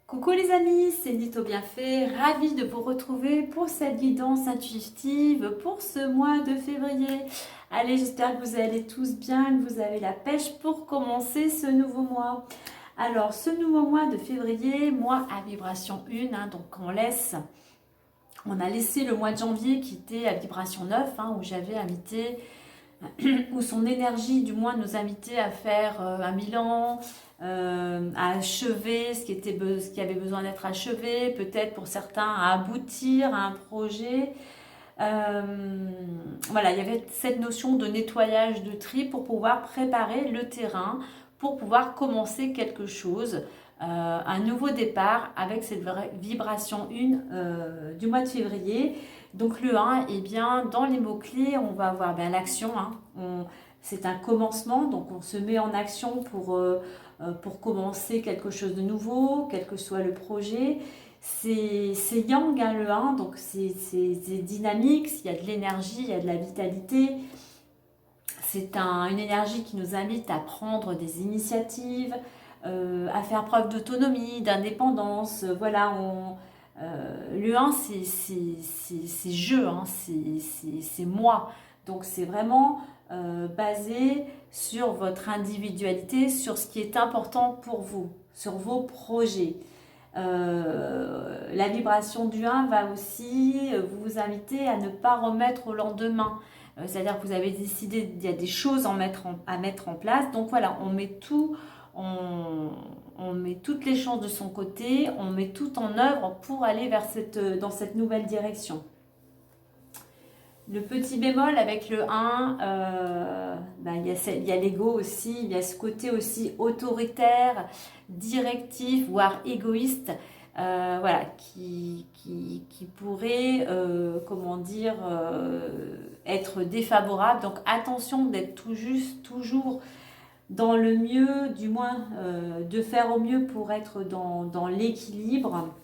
Coucou les amis, c'est Nito Bienfait, ravie de vous retrouver pour cette guidance intuitive pour ce mois de février. Allez, j'espère que vous allez tous bien, que vous avez la pêche pour commencer ce nouveau mois. Alors, ce nouveau mois de février, mois à vibration 1, donc on a laissé le mois de janvier qui était à vibration 9, où j'avais invité, où son énergie du moins nous invitait à faire un bilan, à achever ce qui avait besoin d'être achevé, peut-être pour certains à aboutir à un projet. Voilà, il y avait cette notion de nettoyage, de tri pour pouvoir préparer le terrain, pour pouvoir commencer quelque chose, un nouveau départ avec cette vibration 1 du mois de février. Donc le 1, eh bien, dans les mots-clés, on va avoir l'action. C'est un commencement, donc on se met en action pour commencer quelque chose de nouveau, quel que soit le projet. C'est yang, le 1, donc c'est dynamique, il y a de l'énergie, il y a de la vitalité. C'est une énergie qui nous invite à prendre des initiatives, à faire preuve d'autonomie, d'indépendance. Voilà, le 1, c'est je, c'est moi. Donc c'est vraiment basé sur votre individualité, sur ce qui est important pour vous, sur vos projets. La vibration du 1 va aussi vous inviter à ne pas remettre au lendemain. C'est-à-dire que vous avez décidé, il y a des choses à mettre en place. Donc voilà, on met toutes les chances de son côté, on met tout en œuvre pour aller dans cette nouvelle direction. Le petit bémol avec le 1, il y a l'ego aussi, il y a ce côté aussi autoritaire, directif, voire égoïste, voilà, qui pourrait, être défavorable. Donc attention d'être toujours dans le mieux, du moins de faire au mieux pour être dans l'équilibre.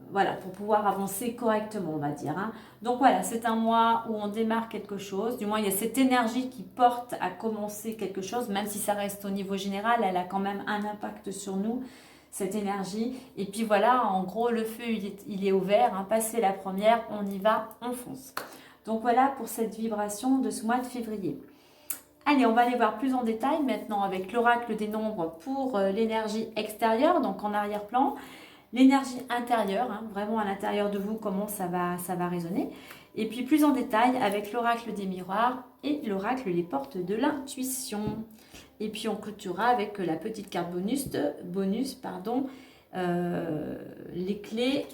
Voilà, pour pouvoir avancer correctement, on va dire. Donc voilà, c'est un mois où on démarre quelque chose. Du moins, il y a cette énergie qui porte à commencer quelque chose, même si ça reste au niveau général, elle a quand même un impact sur nous, cette énergie. Et puis voilà, en gros, le feu, il est ouvert. Passé la première, on y va, on fonce. Donc voilà pour cette vibration de ce mois de février. Allez, on va aller voir plus en détail maintenant avec l'oracle des nombres pour l'énergie extérieure, donc en arrière-plan. L'énergie intérieure, vraiment à l'intérieur de vous, comment ça va résonner. Et puis plus en détail avec l'oracle des miroirs et l'oracle des portes de l'intuition. Et puis on clôturera avec la petite carte bonus, les clés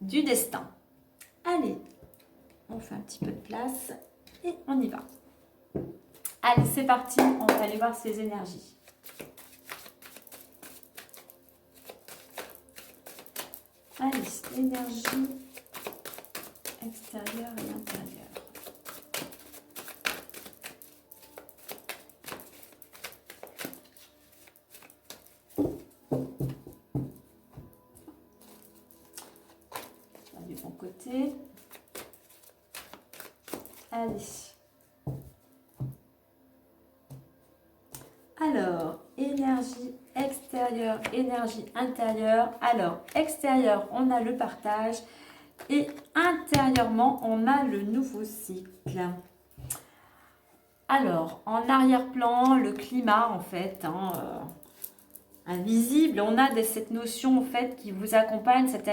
du destin. Allez, on fait un petit peu de place et on y va. Allez, c'est parti, on va aller voir ces énergies. Allez, l'énergie extérieure et intérieure. Du bon côté. Allez. Alors, énergie extérieure, énergie intérieure. Alors, extérieur, on a le partage et intérieurement, on a le nouveau cycle. Alors, en arrière-plan, le climat, en fait, invisible, on a cette notion, en fait, qui vous accompagne, cette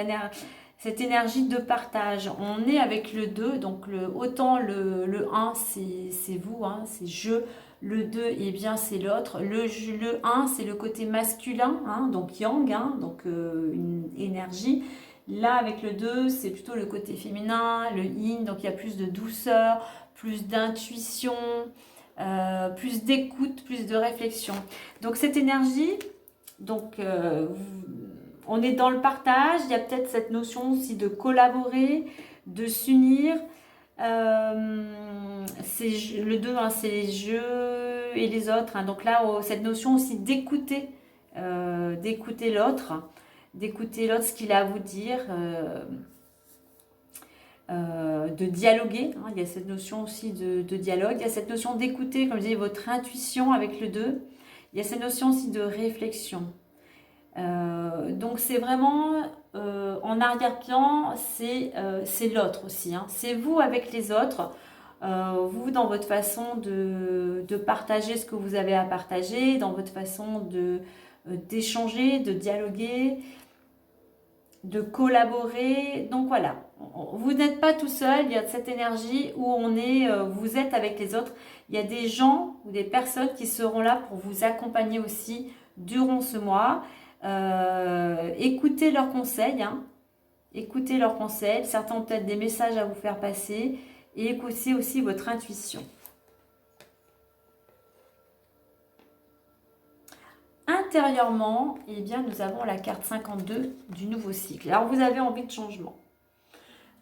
énergie de partage. On est avec le 2, donc autant le 1, c'est vous, c'est je. Le 2, eh bien, c'est l'autre. Le 1, c'est le côté masculin, donc yang, donc une énergie. Là, avec le 2, c'est plutôt le côté féminin, le yin, donc il y a plus de douceur, plus d'intuition, plus d'écoute, plus de réflexion. Donc cette énergie, on est dans le partage, il y a peut-être cette notion aussi de collaborer, de s'unir. Le 2, c'est les jeux et les autres. Hein. Donc là, cette notion aussi d'écouter l'autre, ce qu'il a à vous dire, de dialoguer. Hein. Il y a cette notion aussi de dialogue. Il y a cette notion d'écouter, comme je disais, votre intuition avec le 2. Il y a cette notion aussi de réflexion. Donc c'est vraiment en arrière-plan, c'est l'autre aussi. Hein. C'est vous avec les autres. Vous dans votre façon de partager ce que vous avez à partager, dans votre façon d'échanger, de dialoguer, de collaborer. Donc voilà, vous n'êtes pas tout seul, il y a cette énergie où vous êtes avec les autres. Il y a des gens ou des personnes qui seront là pour vous accompagner aussi durant ce mois. Écoutez leurs conseils, hein. Écoutez leurs conseils. Certains ont peut-être des messages à vous faire passer. Et écoutez aussi votre intuition. Intérieurement, eh bien, nous avons la carte 52 du nouveau cycle. Alors, vous avez envie de changement.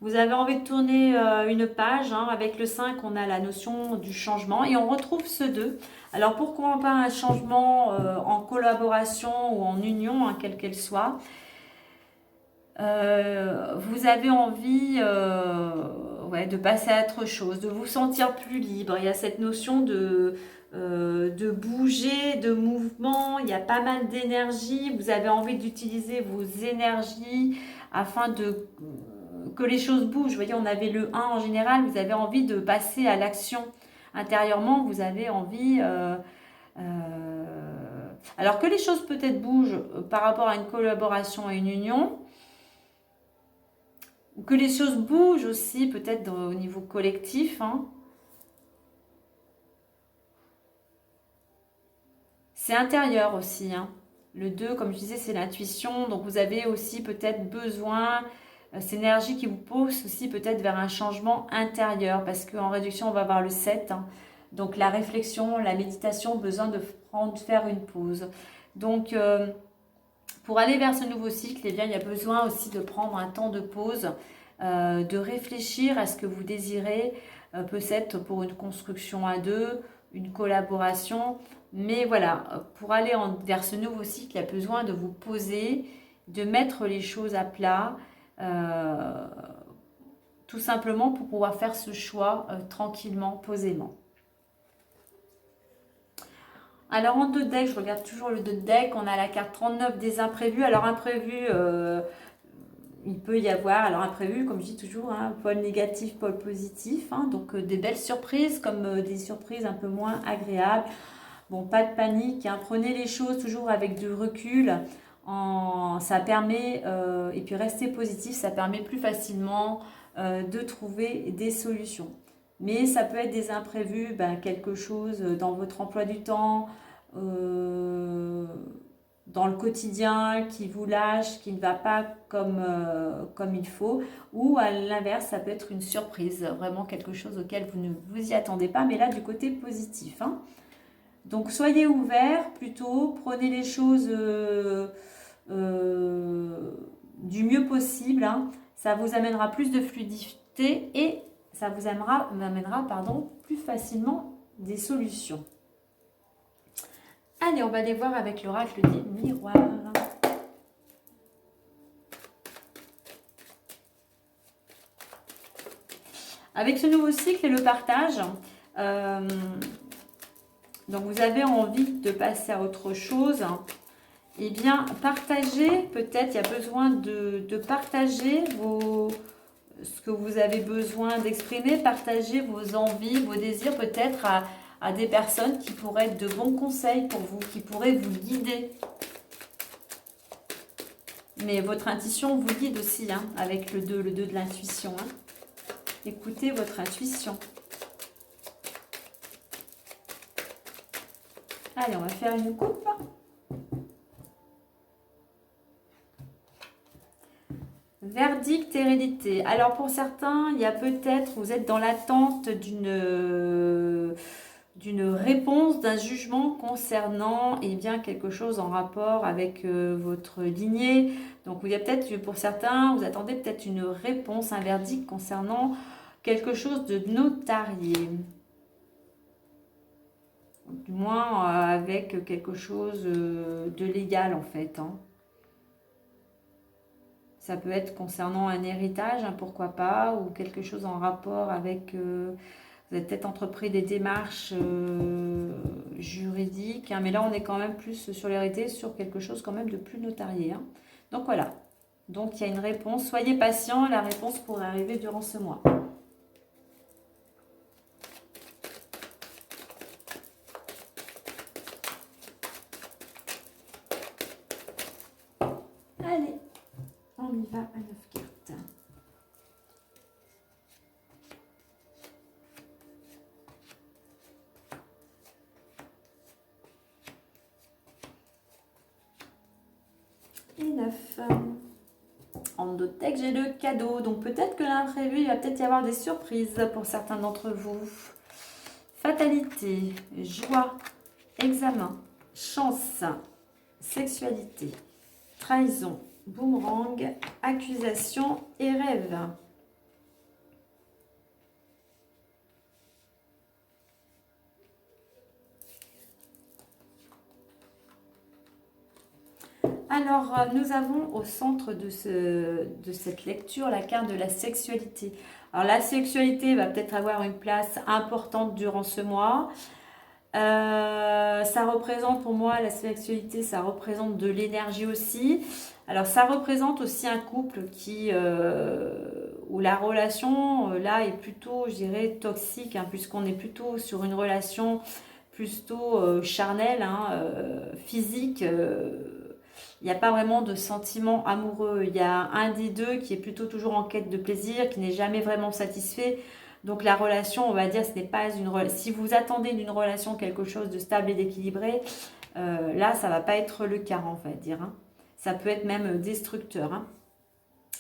Vous avez envie de tourner une page. Hein. Avec le 5, on a la notion du changement. Et on retrouve ce 2. Alors, pourquoi pas un changement en collaboration ou en union, hein, quelle qu'elle soit. Vous avez envie de passer à autre chose, de vous sentir plus libre. Il y a cette notion de bouger, de mouvement. Il y a pas mal d'énergie. Vous avez envie d'utiliser vos énergies afin que les choses bougent. Vous voyez, on avait le 1 en général. Vous avez envie de passer à l'action. Intérieurement, vous avez envie... alors que les choses peut-être bougent par rapport à une collaboration et une union, ou que les choses bougent aussi peut-être au niveau collectif. Hein. C'est intérieur aussi. Hein. Le 2, comme je disais, c'est l'intuition. Donc vous avez aussi peut-être besoin, cette énergie qui vous pousse aussi peut-être vers un changement intérieur. Parce qu'en réduction, on va avoir le 7. Hein. Donc la réflexion, la méditation, besoin de faire une pause. Donc pour aller vers ce nouveau cycle, eh bien, il y a besoin aussi de prendre un temps de pause, de réfléchir à ce que vous désirez, peut-être pour une construction à deux, une collaboration. Mais voilà, pour aller vers ce nouveau cycle, il y a besoin de vous poser, de mettre les choses à plat, tout simplement pour pouvoir faire ce choix tranquillement, posément. Alors en 2 decks, je regarde toujours le 2 deck, on a la carte 39 des imprévus. Alors imprévu, il peut y avoir, alors imprévu, comme je dis toujours, hein, pôle négatif, pôle positif. Hein, donc des belles surprises comme des surprises un peu moins agréables. Bon, pas de panique, hein, prenez les choses toujours avec du recul. Ça permet, et puis rester positif, ça permet plus facilement de trouver des solutions. Mais ça peut être des imprévus, quelque chose dans votre emploi du temps, dans le quotidien qui vous lâche, qui ne va pas comme il faut. Ou à l'inverse, ça peut être une surprise, vraiment quelque chose auquel vous ne vous y attendez pas, mais là du côté positif. Hein. Donc soyez ouverts plutôt, prenez les choses du mieux possible. Hein. Ça vous amènera plus de fluidité et ça vous amènera plus facilement des solutions. Allez, on va aller voir avec l'oracle des miroirs. Avec ce nouveau cycle et le partage, donc vous avez envie de passer à autre chose. Eh bien, partagez, peut-être, il y a besoin de partager ce que vous avez besoin d'exprimer, partager vos envies, vos désirs peut-être à des personnes qui pourraient être de bons conseils pour vous, qui pourraient vous guider. Mais votre intuition vous guide aussi, hein, avec le 2 de l'intuition. Hein. Écoutez votre intuition. Allez, on va faire une coupe. Verdict, hérédité. Alors pour certains, il y a peut-être, vous êtes dans l'attente d'une réponse, d'un jugement concernant bien quelque chose en rapport avec votre lignée. Donc il y a peut-être, pour certains, vous attendez peut-être une réponse, un verdict concernant quelque chose de notarié. Du moins avec quelque chose de légal en fait. Hein. Ça peut être concernant un héritage, hein, pourquoi pas, ou quelque chose en rapport avec... vous avez peut-être entrepris des démarches juridiques, hein, mais là on est quand même plus sur l'hérité, sur quelque chose quand même de plus notarié. Hein. Donc voilà. Donc il y a une réponse. Soyez patient, la réponse pourrait arriver durant ce mois. Allez, on y va à 9 cartes. Et 9. En d'autres textes, j'ai le cadeau. Donc peut-être que l'imprévu, il va peut-être y avoir des surprises pour certains d'entre vous. Fatalité, joie, examen, chance, sexualité, trahison, boomerang, accusation et rêve. Alors, nous avons au centre de cette lecture la carte de la sexualité. Alors, la sexualité va peut-être avoir une place importante durant ce mois. Ça représente pour moi, la sexualité, ça représente de l'énergie aussi. Alors, ça représente aussi un couple où la relation, là, est plutôt, je dirais, toxique, hein, puisqu'on est plutôt sur une relation plutôt charnelle, hein, physique. Il n'y a pas vraiment de sentiment amoureux. Il y a un des deux qui est plutôt toujours en quête de plaisir, qui n'est jamais vraiment satisfait. Donc la relation, on va dire, ce n'est pas une relation. Si vous attendez d'une relation quelque chose de stable et d'équilibré, là, ça ne va pas être le cas, on va dire. Hein. Ça peut être même destructeur. Hein.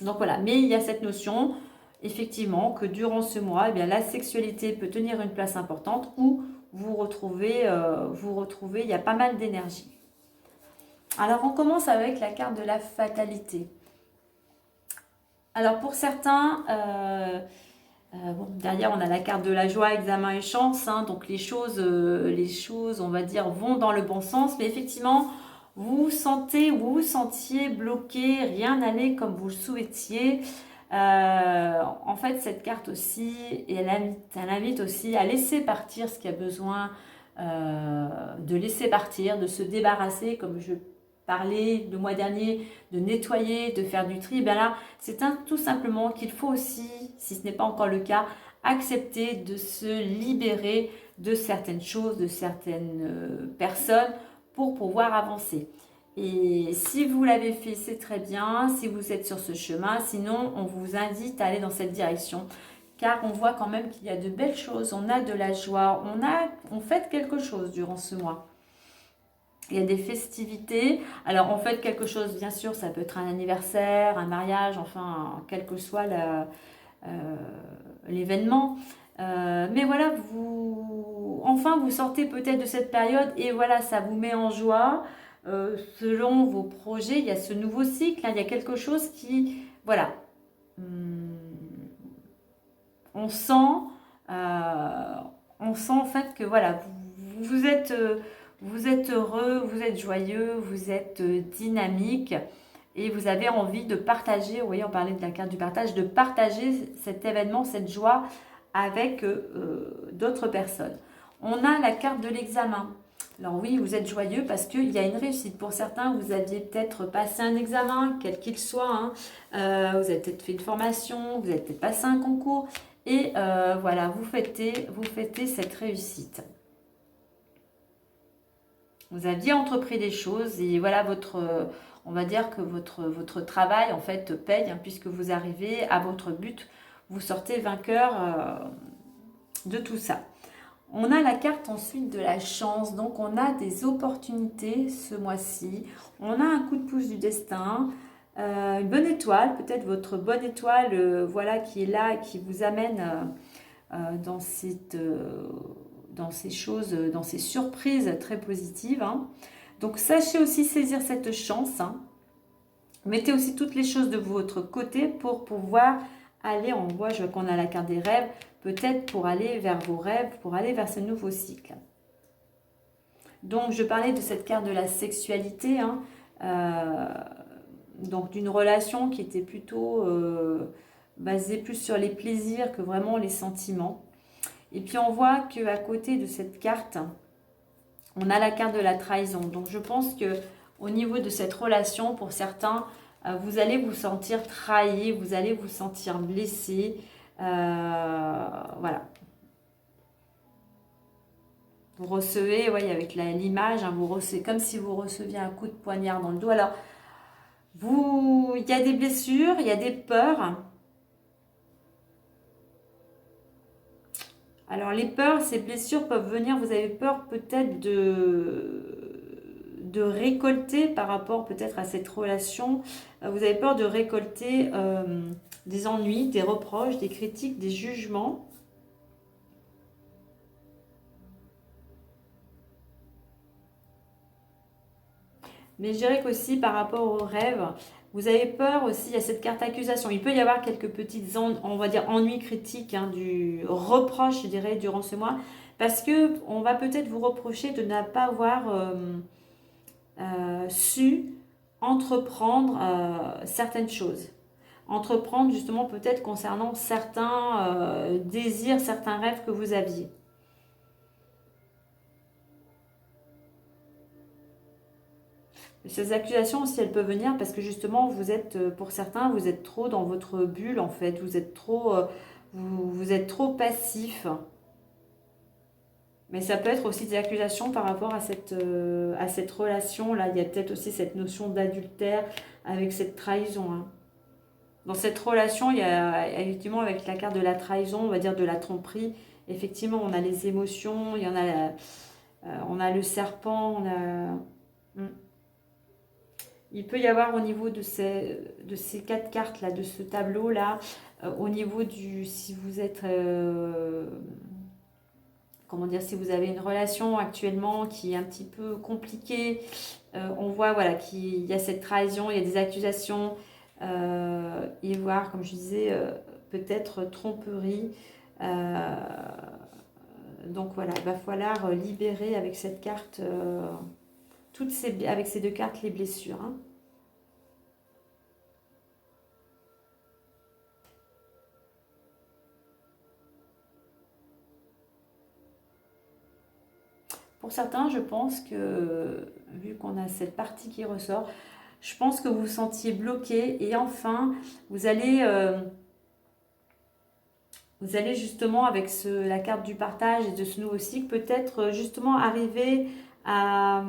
Donc voilà, mais il y a cette notion, effectivement, que durant ce mois, eh bien, la sexualité peut tenir une place importante où vous retrouvez, il y a pas mal d'énergie. Alors, on commence avec la carte de la fatalité. Alors, pour certains, bon, derrière, on a la carte de la joie, examen et chance. Hein, donc, les choses, on va dire, vont dans le bon sens. Mais effectivement, vous vous sentiez bloqué, rien n'allait comme vous le souhaitiez. En fait, cette carte aussi, elle invite aussi à laisser partir ce qui a besoin de laisser partir, de se débarrasser, comme je parlais le mois dernier, de nettoyer, de faire du tri. Bien là, c'est tout simplement qu'il faut aussi, si ce n'est pas encore le cas, accepter de se libérer de certaines choses, de certaines personnes pour pouvoir avancer. Et si vous l'avez fait, c'est très bien, si vous êtes sur ce chemin, sinon on vous invite à aller dans cette direction, car on voit quand même qu'il y a de belles choses, on a de la joie, on fête quelque chose durant ce mois. Il y a des festivités, alors on fête quelque chose, bien sûr, ça peut être un anniversaire, un mariage, enfin, quel que soit l'événement. Mais voilà, vous sortez peut-être de cette période et voilà, ça vous met en joie. Selon vos projets, il y a ce nouveau cycle, hein, il y a quelque chose qui, voilà, on sent en fait que voilà, vous êtes heureux, vous êtes joyeux, vous êtes dynamique et vous avez envie de partager, vous voyez, on parlait de la carte du partage, de partager cet événement, cette joie avec d'autres personnes. On a la carte de l'examen. Alors oui, vous êtes joyeux parce qu'il y a une réussite. Pour certains, vous aviez peut-être passé un examen, quel qu'il soit. Hein. Vous avez peut-être fait une formation, vous avez peut-être passé un concours. Et voilà, vous fêtez cette réussite. Vous aviez entrepris des choses et voilà, on va dire que votre travail en fait paye, hein, puisque vous arrivez à votre but. Vous sortez vainqueur de tout ça. On a la carte ensuite de la chance, donc on a des opportunités ce mois-ci, on a un coup de pouce du destin, une bonne étoile, peut-être votre bonne étoile voilà, qui est là et qui vous amène dans ces choses, dans ces surprises très positives. Hein. Donc sachez aussi saisir cette chance, hein. Mettez aussi toutes les choses de votre côté pour pouvoir aller, on voit, je vois qu'on a la carte des rêves, peut-être pour aller vers vos rêves, pour aller vers ce nouveau cycle. Donc, je parlais de cette carte de la sexualité, hein, donc d'une relation qui était plutôt basée plus sur les plaisirs que vraiment les sentiments. Et puis, on voit qu'à côté de cette carte, on a la carte de la trahison. Donc, je pense que au niveau de cette relation, pour certains, vous allez vous sentir trahi, vous allez vous sentir blessé. Voilà. Vous recevez, oui, avec l'image, hein, vous recevez comme si vous receviez un coup de poignard dans le dos. Alors, il y a des blessures, il y a des peurs. Alors, les peurs, ces blessures peuvent venir, vous avez peur peut-être de récolter par rapport peut-être à cette relation. Vous avez peur de récolter des ennuis, des reproches, des critiques, des jugements. Mais je dirais qu'aussi par rapport aux rêves, vous avez peur aussi, il y a cette carte accusation. Il peut y avoir quelques petites, on va dire, ennuis critiques, hein, du reproche, je dirais, durant ce mois. Parce que on va peut-être vous reprocher de ne pas avoir su entreprendre certaines choses. Entreprendre justement peut-être concernant certains désirs, certains rêves que vous aviez. Ces accusations aussi, elles peuvent venir parce que justement, vous êtes, pour certains, vous êtes trop dans votre bulle en fait. Vous êtes trop passif. Mais ça peut être aussi des accusations par rapport à cette relation-là. Il y a peut-être aussi cette notion d'adultère avec cette trahison, hein. Dans cette relation, il y a effectivement avec la carte de la trahison, on va dire de la tromperie. Effectivement, on a les émotions, il y en a, on a le serpent, on a... Hmm. Il peut y avoir au niveau de ces quatre cartes-là, de ce tableau-là, au niveau du... Si vous êtes... comment dire, si vous avez une relation actuellement qui est un petit peu compliquée, on voit voilà, qu'il y a cette trahison, il y a des accusations, et voir, comme je disais, peut-être tromperie. Donc voilà, il va falloir libérer avec cette carte, avec ces deux cartes, les blessures, hein. Pour certains, je pense que, vu qu'on a cette partie qui ressort, je pense que vous vous sentiez bloqué et enfin, vous allez, euh, vous allez justement avec la carte du partage et de ce nouveau cycle, peut-être justement arriver à,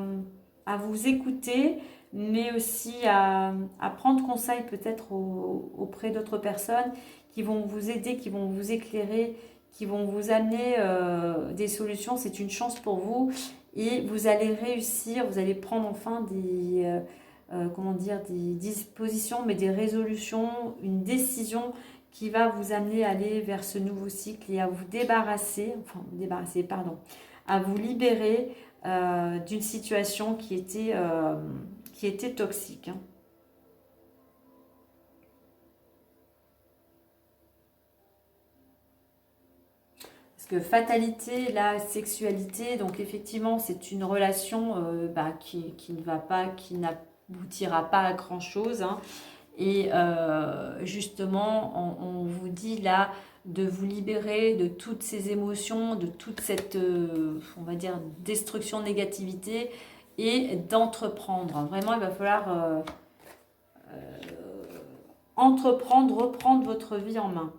à vous écouter, mais aussi à prendre conseil peut-être auprès d'autres personnes qui vont vous aider, qui vont vous éclairer, qui vont vous amener des solutions. C'est une chance pour vous et vous allez réussir, vous allez prendre enfin comment dire, des dispositions, mais des résolutions, une décision qui va vous amener à aller vers ce nouveau cycle et à vous débarrasser, pardon, à vous libérer d'une situation qui était toxique, hein. Parce que fatalité, la sexualité, donc effectivement, c'est une relation qui ne va pas, qui n'aboutira pas à grand-chose, hein. Et justement, on vous dit là de vous libérer de toutes ces émotions, de toute cette, on va dire, destruction, négativité, et d'entreprendre. Vraiment, il va falloir entreprendre, reprendre votre vie en main.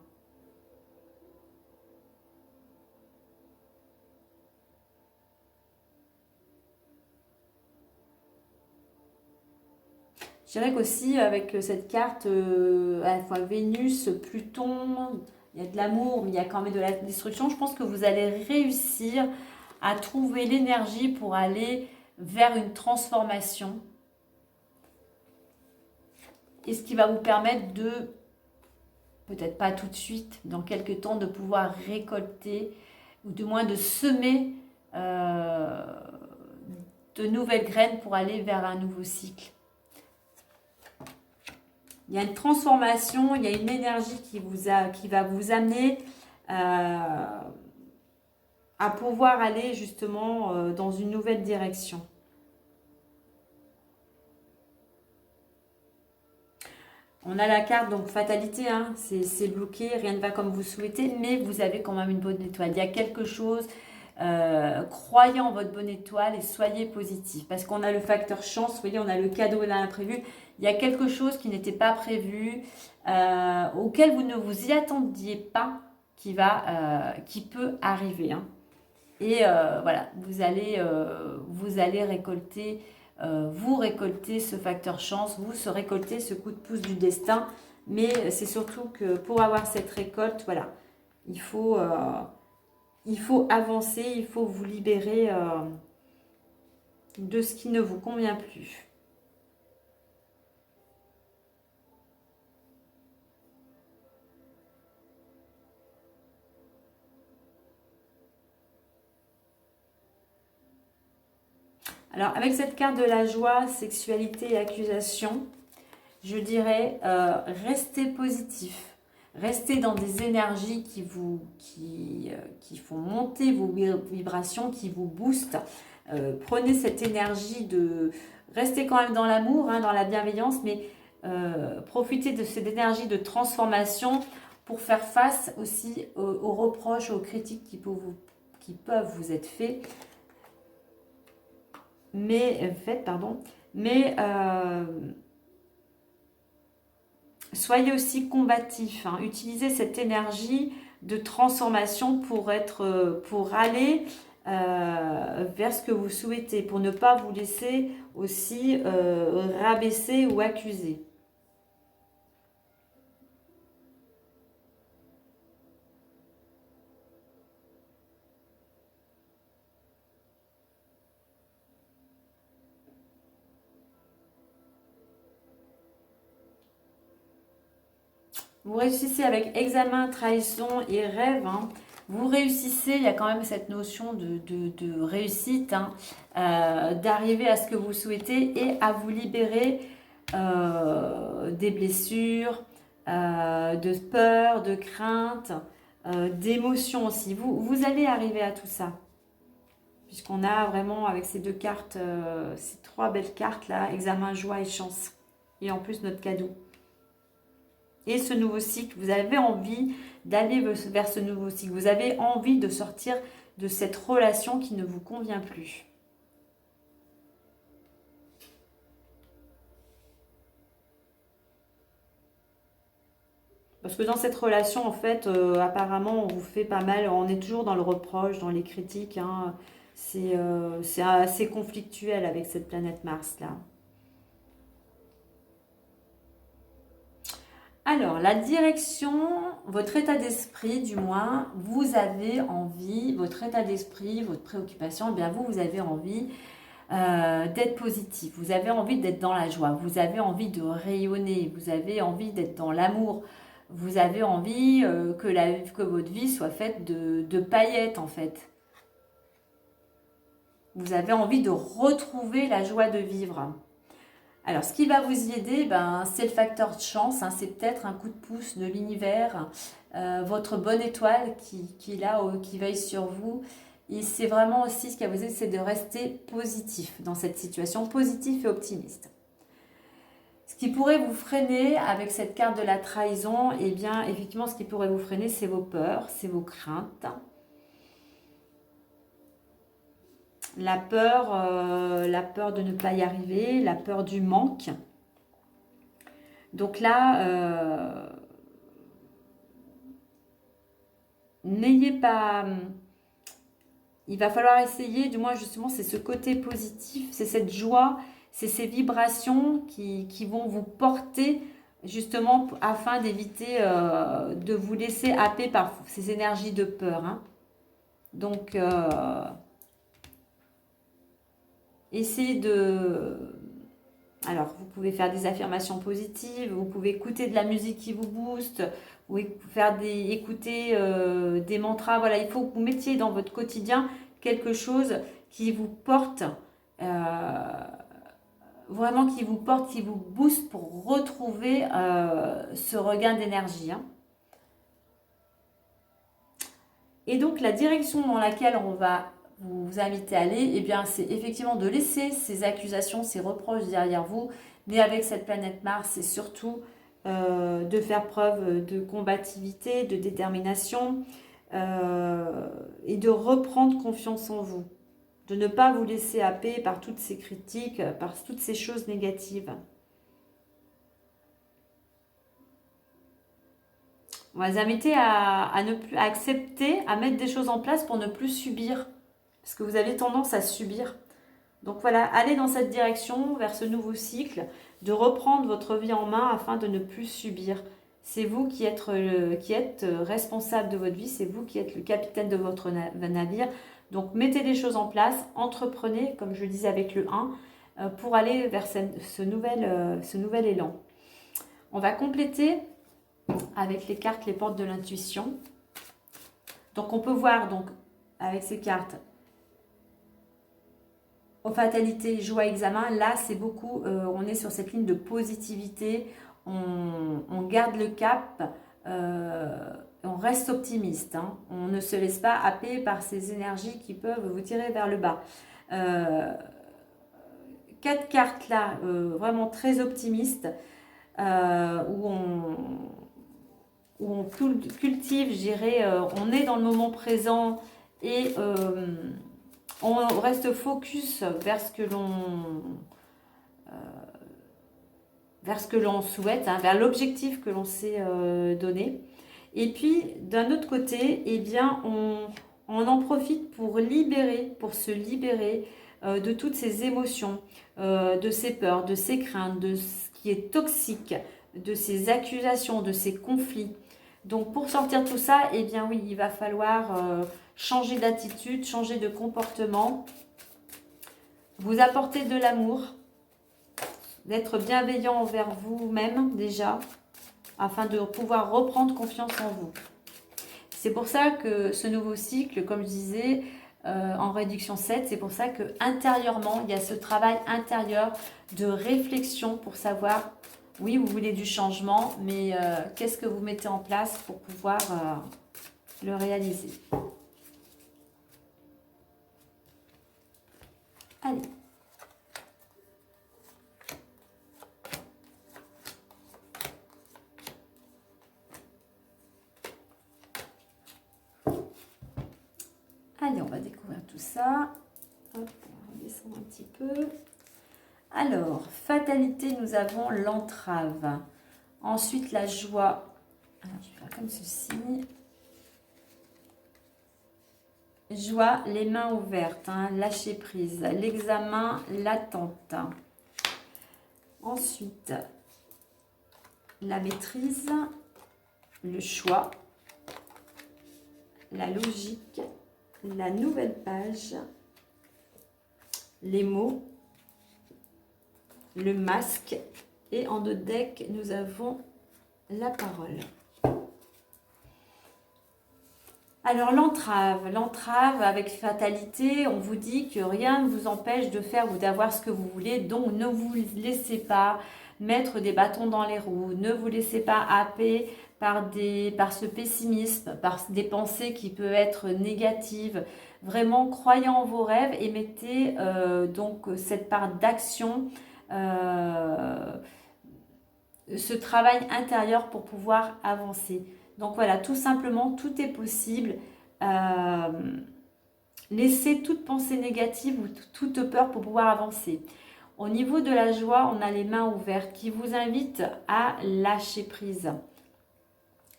Je dirais qu'aussi avec cette carte, à la fois Vénus, Pluton, il y a de l'amour, mais il y a quand même de la destruction. Je pense que vous allez réussir à trouver l'énergie pour aller vers une transformation. Et ce qui va vous permettre de, peut-être pas tout de suite, dans quelques temps, de pouvoir récolter, ou du moins de semer de nouvelles graines pour aller vers un nouveau cycle. Il y a une transformation, il y a une énergie qui va vous amener à pouvoir aller justement dans une nouvelle direction. On a la carte, donc fatalité, hein, c'est bloqué, rien ne va comme vous souhaitez, mais vous avez quand même une bonne étoile. Il y a quelque chose, croyez en votre bonne étoile et soyez positif. Parce qu'on a le facteur chance, vous voyez, on a le cadeau et l'imprévu. Il y a quelque chose qui n'était pas prévu, auquel vous ne vous y attendiez pas, qui peut arriver. Hein. Et voilà, vous allez récolter, vous récoltez ce facteur chance, vous se récoltez ce coup de pouce du destin. Mais c'est surtout que pour avoir cette récolte, voilà, il faut, euh, il faut avancer, il faut vous libérer de ce qui ne vous convient plus. Alors, avec cette carte de la joie, sexualité et accusation, je dirais, restez positif. Restez dans des énergies qui font monter vos vibrations, qui vous boostent. Prenez cette énergie de... Restez quand même dans l'amour, hein, dans la bienveillance, mais profitez de cette énergie de transformation pour faire face aussi aux reproches, aux critiques qui peuvent vous être faits. Mais soyez aussi combatif, hein. Utilisez cette énergie de transformation pour aller vers ce que vous souhaitez, pour ne pas vous laisser aussi rabaisser ou accuser. Vous réussissez avec examen, trahison et rêve. Hein. Vous réussissez, il y a quand même cette notion de réussite, hein, d'arriver à ce que vous souhaitez et à vous libérer des blessures, de peur, de crainte, d'émotions aussi. Vous allez arriver à tout ça. Puisqu'on a vraiment avec ces deux cartes, ces trois belles cartes là, examen, joie et chance. Et en plus notre cadeau. Et ce nouveau cycle, vous avez envie d'aller vers ce nouveau cycle. Vous avez envie de sortir de cette relation qui ne vous convient plus. Parce que dans cette relation, en fait, apparemment, on vous fait pas mal. On est toujours dans le reproche, dans les critiques. Hein. C'est assez conflictuel avec cette planète Mars là. Alors, la direction, votre état d'esprit, du moins, vous avez envie, votre état d'esprit, votre préoccupation, eh bien vous avez envie d'être positif, vous avez envie d'être dans la joie, vous avez envie de rayonner, vous avez envie d'être dans l'amour, vous avez envie que votre vie soit faite de paillettes en fait. Vous avez envie de retrouver la joie de vivre. Alors, ce qui va vous y aider, ben, c'est le facteur de chance. Hein, c'est peut-être un coup de pouce de l'univers, votre bonne étoile qui est là, qui veille sur vous. Et c'est vraiment aussi ce qui va vous aider, c'est de rester positif dans cette situation, positif et optimiste. Ce qui pourrait vous freiner avec cette carte de la trahison, eh bien, effectivement, ce qui pourrait vous freiner, c'est vos peurs, c'est vos craintes. La peur de ne pas y arriver, la peur du manque. Donc là, n'ayez pas... Il va falloir essayer, du moins justement, c'est ce côté positif, c'est cette joie, c'est ces vibrations qui vont vous porter justement afin d'éviter de vous laisser happer par ces énergies de peur. Hein. Donc, essayez de... Alors, vous pouvez faire des affirmations positives, vous pouvez écouter de la musique qui vous booste, ou écouter des mantras. Voilà, il faut que vous mettiez dans votre quotidien quelque chose qui vous porte, vraiment qui vous porte, qui vous booste pour retrouver ce regain d'énergie. Hein. Et donc la direction dans laquelle on va vous inviter à aller, eh bien c'est effectivement de laisser ces accusations, ces reproches derrière vous, mais avec cette planète Mars, c'est surtout de faire preuve de combativité, de détermination et de reprendre confiance en vous, de ne pas vous laisser happer par toutes ces critiques, par toutes ces choses négatives. On va vous inviter à ne plus à accepter, à mettre des choses en place pour ne plus subir, parce que vous avez tendance à subir. Donc voilà, allez dans cette direction, vers ce nouveau cycle, de reprendre votre vie en main afin de ne plus subir. C'est vous qui êtes responsable de votre vie, c'est vous qui êtes le capitaine de votre navire. Donc mettez des choses en place, entreprenez, comme je le disais avec le 1, pour aller vers ce nouvel élan. On va compléter avec les cartes, les portes de l'intuition. Donc on peut voir donc avec ces cartes fatalité, joie, examen. Là c'est beaucoup, on est sur cette ligne de positivité, on garde le cap, on reste optimiste, hein. On ne se laisse pas happer par ces énergies qui peuvent vous tirer vers le bas. 4 cartes là, vraiment très optimistes, où on cultive, je dirais, on est dans le moment présent et on reste focus vers ce que l'on souhaite, hein, vers l'objectif que l'on s'est donné. Et puis, d'un autre côté, eh bien, on en profite pour se libérer de toutes ces émotions, de ces peurs, de ces craintes, de ce qui est toxique, de ces accusations, de ces conflits. Donc, pour sortir de tout ça, eh bien oui, il va falloir changer d'attitude, changer de comportement, vous apporter de l'amour, d'être bienveillant envers vous-même déjà, afin de pouvoir reprendre confiance en vous. C'est pour ça que ce nouveau cycle, comme je disais, en réduction 7, c'est pour ça que intérieurement, il y a ce travail intérieur de réflexion pour savoir, oui, vous voulez du changement, mais qu'est-ce que vous mettez en place pour pouvoir le réaliser. Allez. Allez, on va découvrir tout ça. Hop, on va descendre un petit peu. Alors, fatalité, nous avons l'entrave. Ensuite, la joie. Alors, je vais faire comme ceci. Joie, les mains ouvertes, hein, lâcher prise. L'examen, l'attente. Ensuite, la maîtrise, le choix, la logique, la nouvelle page, les mots, le masque et en deux decks, nous avons la parole. Alors l'entrave avec fatalité, on vous dit que rien ne vous empêche de faire ou d'avoir ce que vous voulez, donc ne vous laissez pas mettre des bâtons dans les roues, ne vous laissez pas happer par ce pessimisme, par des pensées qui peuvent être négatives. Vraiment, croyez en vos rêves et mettez donc cette part d'action, ce travail intérieur pour pouvoir avancer. Donc voilà, tout simplement, tout est possible. Laissez toute pensée négative ou toute peur pour pouvoir avancer. Au niveau de la joie, on a les mains ouvertes qui vous invitent à lâcher prise.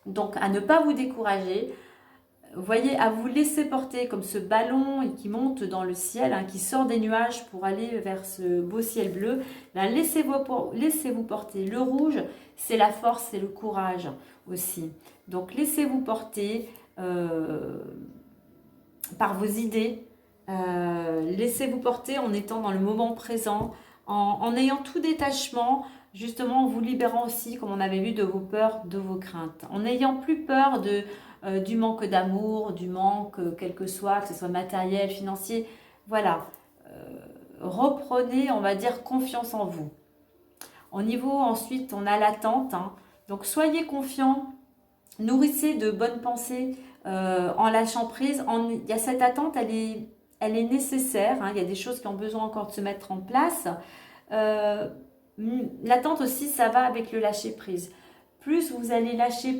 Donc à ne pas vous décourager. Vous voyez, à vous laisser porter comme ce ballon qui monte dans le ciel, hein, qui sort des nuages pour aller vers ce beau ciel bleu. Là, laissez-vous porter. Le rouge, c'est la force, c'est le courage aussi. Donc laissez-vous porter par vos idées. Laissez-vous porter en étant dans le moment présent, en ayant tout détachement, justement en vous libérant aussi, comme on avait vu, de vos peurs, de vos craintes. En n'ayant plus peur du manque d'amour, du manque, quel que ce soit matériel, financier. Voilà. Reprenez, on va dire, confiance en vous. Au niveau, ensuite, on a l'attente. Hein. Donc, soyez confiants. Nourrissez de bonnes pensées en lâchant prise. Il y a cette attente, elle est nécessaire. Hein, il y a des choses qui ont besoin encore de se mettre en place. L'attente aussi, ça va avec le lâcher prise. Plus vous allez lâcher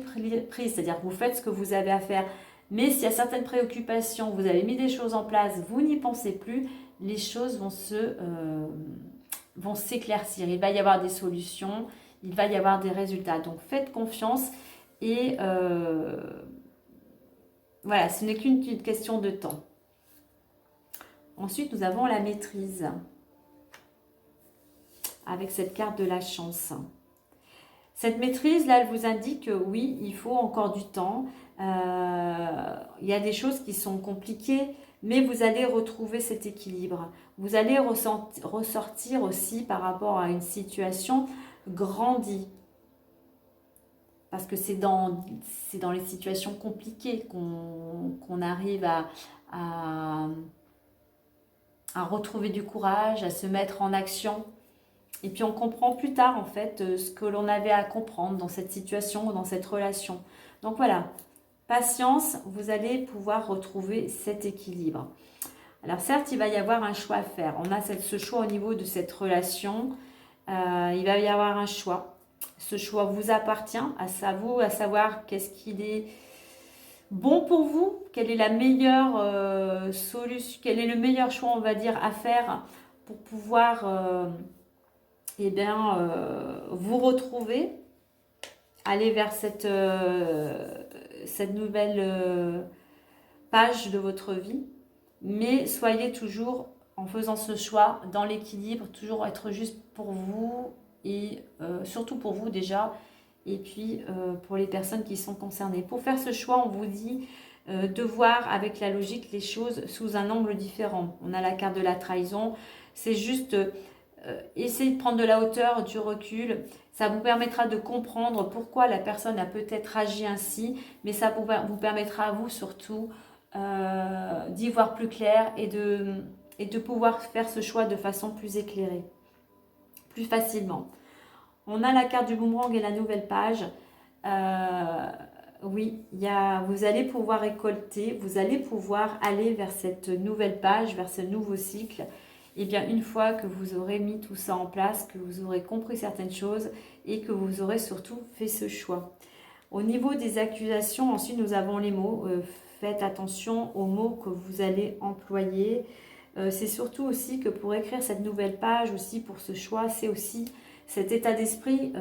prise, c'est-à-dire que vous faites ce que vous avez à faire, mais s'il y a certaines préoccupations, vous avez mis des choses en place, vous n'y pensez plus, les choses vont s'éclaircir. Il va y avoir des solutions, il va y avoir des résultats. Donc faites confiance et voilà, ce n'est qu'une question de temps. Ensuite, nous avons la maîtrise avec cette carte de la chance. Cette maîtrise, là, elle vous indique que oui, il faut encore du temps. Il y a des choses qui sont compliquées, mais vous allez retrouver cet équilibre. Vous allez ressortir aussi par rapport à une situation grandie. Parce que c'est dans les situations compliquées qu'on arrive à retrouver du courage, à se mettre en action. Et puis on comprend plus tard en fait ce que l'on avait à comprendre dans cette situation ou dans cette relation. Donc voilà, patience, vous allez pouvoir retrouver cet équilibre. Alors certes, il va y avoir un choix à faire. On a ce choix au niveau de cette relation. Il va y avoir un choix. Ce choix vous appartient, à vous, à savoir qu'est-ce qu'il est bon pour vous, quelle est la meilleure solution, quel est le meilleur choix, on va dire, à faire pour pouvoir vous retrouver, aller vers cette nouvelle page de votre vie. Mais soyez toujours, en faisant ce choix, dans l'équilibre, toujours être juste pour vous et surtout pour vous déjà, et puis pour les personnes qui sont concernées. Pour faire ce choix, on vous dit de voir avec la logique les choses sous un angle différent. On a la carte de la trahison, c'est juste essayez de prendre de la hauteur, du recul. Ça vous permettra de comprendre pourquoi la personne a peut-être agi ainsi, mais ça vous permettra à vous surtout d'y voir plus clair et de pouvoir faire ce choix de façon plus éclairée, plus facilement. On a la carte du boomerang et la nouvelle page. Oui, vous allez pouvoir récolter, vous allez pouvoir aller vers cette nouvelle page, vers ce nouveau cycle. Et bien une fois que vous aurez mis tout ça en place, que vous aurez compris certaines choses et que vous aurez surtout fait ce choix. Au niveau des accusations, ensuite nous avons les mots. Faites attention aux mots que vous allez employer. C'est surtout aussi que pour écrire cette nouvelle page, aussi pour ce choix, c'est aussi cet état d'esprit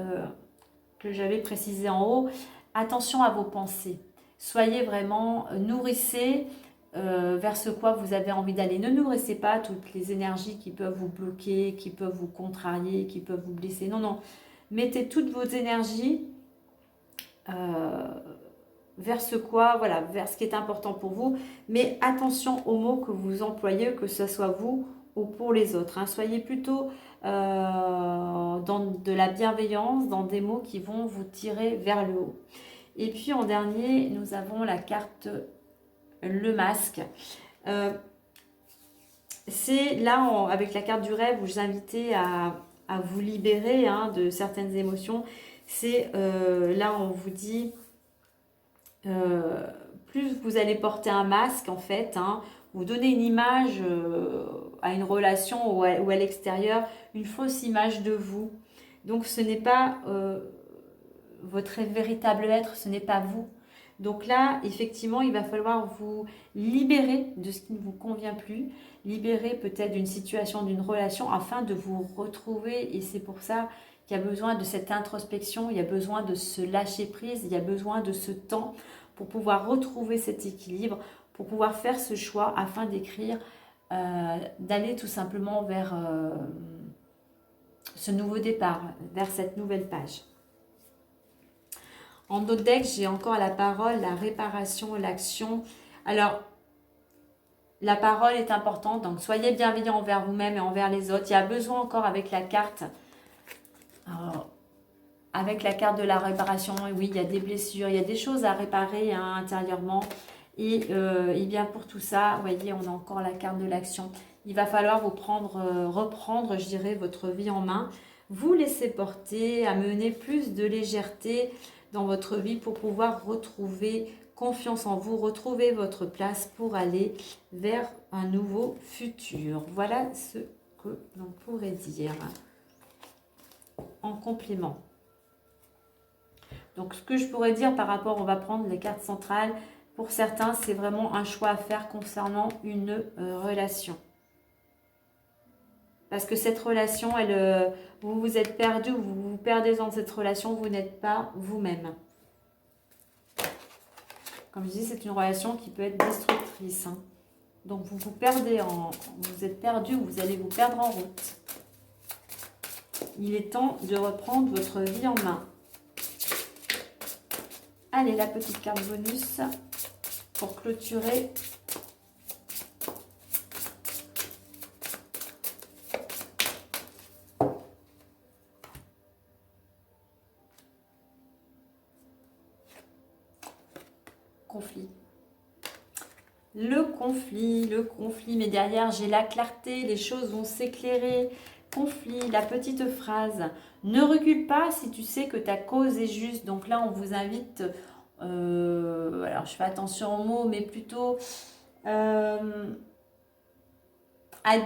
que j'avais précisé en haut. Attention à vos pensées. Soyez vraiment, nourrissez vers ce quoi vous avez envie d'aller. Ne nourrissez pas toutes les énergies qui peuvent vous bloquer, qui peuvent vous contrarier, qui peuvent vous blesser. Non, non. Mettez toutes vos énergies vers ce quoi, voilà, vers ce qui est important pour vous. Mais attention aux mots que vous employez, que ce soit vous ou pour les autres. Hein. Soyez plutôt dans de la bienveillance, dans des mots qui vont vous tirer vers le haut. Et puis en dernier, nous avons la carte le masque. C'est là, avec la carte du rêve, où je vous invite à vous libérer de certaines émotions. C'est là, on vous dit, plus vous allez porter un masque, en fait, vous donnez une image à une relation ou à l'extérieur, une fausse image de vous. Donc, ce n'est pas votre véritable être, ce n'est pas vous. Donc là, effectivement, il va falloir vous libérer de ce qui ne vous convient plus, libérer peut-être d'une situation, d'une relation, afin de vous retrouver. Et c'est pour ça qu'il y a besoin de cette introspection, il y a besoin de se lâcher prise, il y a besoin de ce temps pour pouvoir retrouver cet équilibre, pour pouvoir faire ce choix afin d'écrire, d'aller tout simplement vers ce nouveau départ, vers cette nouvelle page. En d'autres decks, j'ai encore la parole, la réparation, l'action. Alors, la parole est importante, donc soyez bienveillants envers vous-même et envers les autres. Il y a besoin encore avec la carte, avec la carte de la réparation, oui, il y a des blessures, il y a des choses à réparer intérieurement. Et bien pour tout ça, vous voyez, on a encore la carte de l'action. Il va falloir vous reprendre, je dirais, votre vie en main. Vous laisser porter, amener plus de légèreté dans votre vie pour pouvoir retrouver confiance en vous, retrouvez votre place pour aller vers un nouveau futur. Voilà ce que l'on pourrait dire en complément. Donc, ce que je pourrais dire par rapport, on va prendre les cartes centrales. Pour certains, c'est vraiment un choix à faire concernant une relation. Parce que cette relation, vous vous êtes perdu, vous vous perdez dans cette relation, vous n'êtes pas vous-même. Comme je dis, c'est une relation qui peut être destructrice. Hein. Donc, vous vous perdez, vous êtes perdu, vous allez vous perdre en route. Il est temps de reprendre votre vie en main. Allez, la petite carte bonus pour clôturer. Conflit. Le conflit, mais derrière j'ai la clarté, les choses vont s'éclairer. Conflit, la petite phrase, ne recule pas si tu sais que ta cause est juste. Donc là on vous invite, alors je fais attention aux mots, mais plutôt à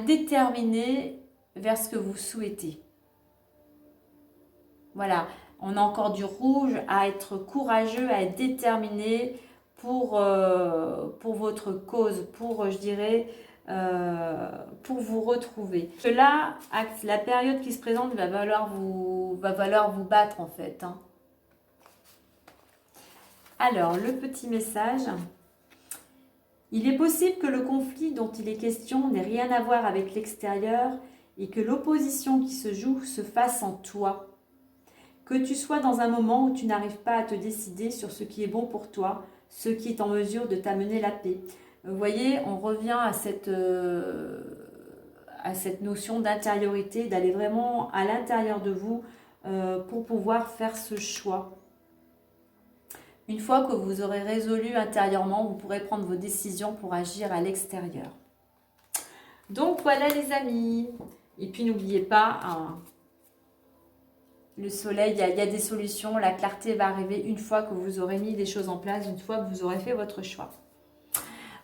déterminer vers ce que vous souhaitez. Voilà, on a encore du rouge, à être courageux, à être déterminé pour votre cause, pour, je dirais, pour vous retrouver. Là, la période qui se présente va falloir vous battre en fait. Hein. Alors, le petit message. Il est possible que le conflit dont il est question n'ait rien à voir avec l'extérieur et que l'opposition qui se joue se fasse en toi. Que tu sois dans un moment où tu n'arrives pas à te décider sur ce qui est bon pour toi, ce qui est en mesure de t'amener la paix. Vous voyez, on revient à cette notion d'intériorité, d'aller vraiment à l'intérieur de vous pour pouvoir faire ce choix. Une fois que vous aurez résolu intérieurement, vous pourrez prendre vos décisions pour agir à l'extérieur. Donc voilà les amis. Et puis n'oubliez pas, hein, le soleil, il y a des solutions, la clarté va arriver une fois que vous aurez mis des choses en place, une fois que vous aurez fait votre choix.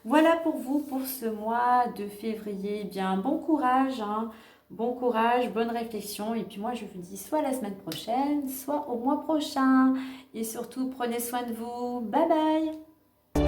Voilà pour vous, pour ce mois de février. Eh bien, bon courage, hein. Bon courage, bonne réflexion. Et puis moi, je vous dis soit la semaine prochaine, soit au mois prochain. Et surtout, prenez soin de vous. Bye bye.